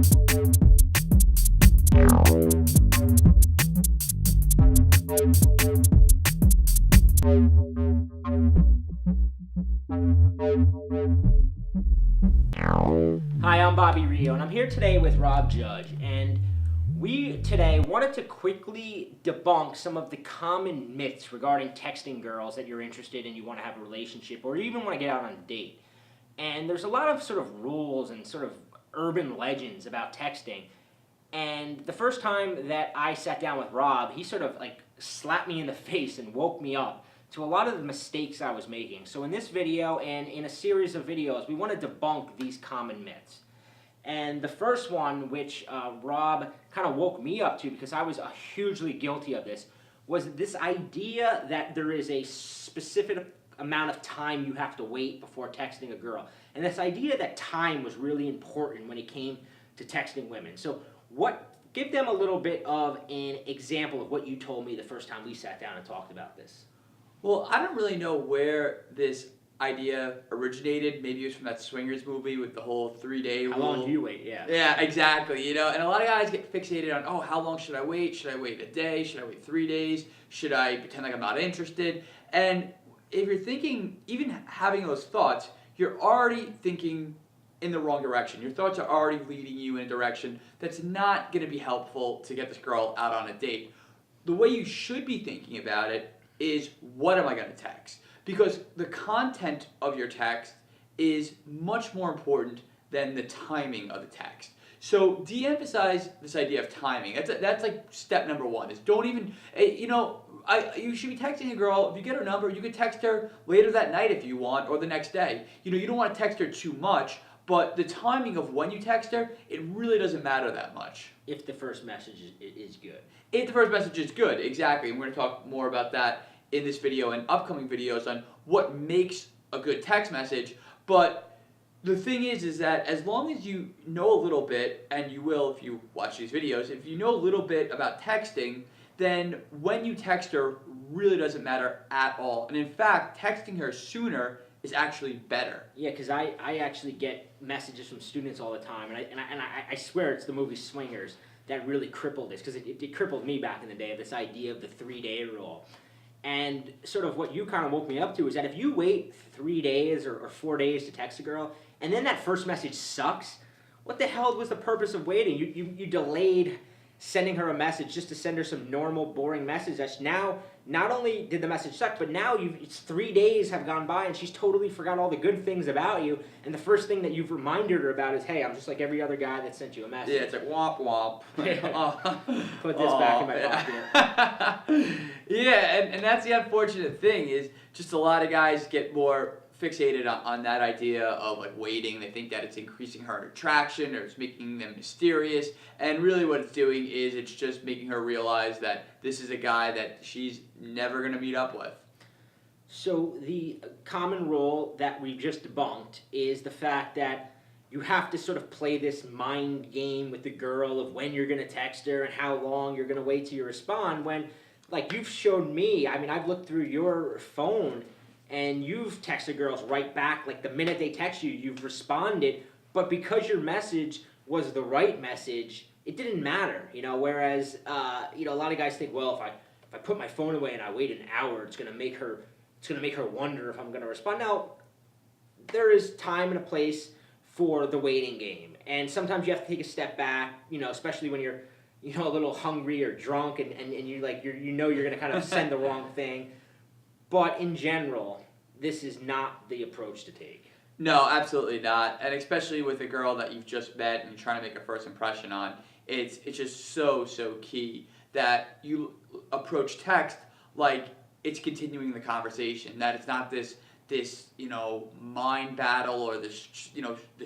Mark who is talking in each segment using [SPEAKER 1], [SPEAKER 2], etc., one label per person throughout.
[SPEAKER 1] Hi, I'm Bobby Rio, and I'm here today with Rob Judge, and we today wanted to quickly debunk some of the common myths regarding texting girls that you're interested in, you want to have a relationship, or you even want to get out on a date. And there's a lot of sort of rules and sort of urban legends about texting. And the first time that I sat down with Rob, he sort of like slapped me in the face and woke me up to a lot of the mistakes I was making. So in this video and in a series of videos, we want to debunk these common myths. And the first one, which Rob kind of woke me up to because I was hugely guilty of this, was this idea that there is a specific amount of time you have to wait before texting a girl. And this idea that time was really important when it came to texting women. So give them a little bit of an example of what you told me the first time we sat down and talked about this.
[SPEAKER 2] Well, I don't really know where this idea originated. Maybe it was from that Swingers movie with the whole 3-day rule.
[SPEAKER 1] How long do you wait? Yeah.
[SPEAKER 2] Yeah, exactly. You know, and a lot of guys get fixated on, oh, how long should I wait? Should I wait a day? Should I wait 3 days? Should I pretend like I'm not interested? And if you're thinking, even having those thoughts, you're already thinking in the wrong direction. Your thoughts are already leading you in a direction that's not going to be helpful to get this girl out on a date. The way you should be thinking about it is, what am I going to text? Because the content of your text is much more important than the timing of the text. So de-emphasize this idea of timing. That's like step number one. Is don't even, you should be texting a girl. If you get her number, you could text her later that night if you want, or the next day. You don't want to text her too much, but the timing of when you text her, it really doesn't matter that much.
[SPEAKER 1] If the first message is good.
[SPEAKER 2] If the first message is good, exactly. And we're going to talk more about that in this video and upcoming videos on what makes a good text message. But the thing is that as long as you know a little bit, and you will if you watch these videos, if you know a little bit about texting, then when you text her really doesn't matter at all. And in fact, texting her sooner is actually better.
[SPEAKER 1] Yeah, because I actually get messages from students all the time, and I swear it's the movie Swingers that really crippled this, because it crippled me back in the day, this idea of the 3-day rule. And sort of what you kind of woke me up to is that if you wait 3 days or 4 days to text a girl, and then that first message sucks, what the hell was the purpose of waiting? You delayed sending her a message just to send her some normal, boring message. That's now, not only did the message suck, but now it's 3 days have gone by and she's totally forgot all the good things about you, and the first thing that you've reminded her about is, hey, I'm just like every other guy that sent you a message.
[SPEAKER 2] Yeah, it's like womp womp.
[SPEAKER 1] Put this back in my pocket.
[SPEAKER 2] Yeah, and that's the unfortunate thing, is just a lot of guys get more fixated on that idea of like waiting. They think that it's increasing her attraction or it's making them mysterious, and really what it's doing is it's just making her realize that this is a guy that she's never going to meet up with.
[SPEAKER 1] So the common rule that we just debunked is the fact that you have to sort of play this mind game with the girl of when you're going to text her and how long you're going to wait till you respond, when, like, you've shown me, I mean, I've looked through your phone and you've texted girls right back, like the minute they text you, you've responded, but because your message was the right message, it didn't matter, whereas, a lot of guys think, well, if I put my phone away and I wait an hour, it's going to make her wonder if I'm going to respond. Now, there is time and a place for the waiting game, and sometimes you have to take a step back, especially when you're, a little hungry or drunk, and you're going to kind of send the wrong thing. But in general, this is not the approach to take.
[SPEAKER 2] No, absolutely not. And especially with a girl that you've just met and you're trying to make a first impression on, it's just so key that you approach text like it's continuing the conversation, that it's not this mind battle or this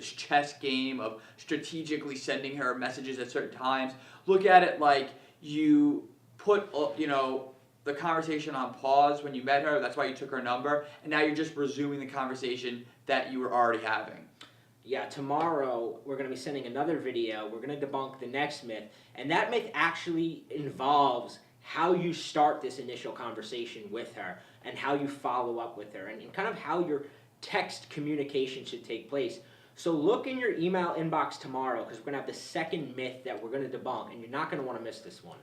[SPEAKER 2] chess game of strategically sending her messages at certain times. Look at it like you put the conversation on pause when you met her. That's why you took her number, and now you're just resuming the conversation that you were already having.
[SPEAKER 1] Yeah, tomorrow we're going to be sending another video. We're going to debunk the next myth, and that myth actually involves how you start this initial conversation with her and how you follow up with her, and kind of how your text communication should take place. So look in your email inbox tomorrow because we're going to have the second myth that we're going to debunk, and you're not going to want to miss this one.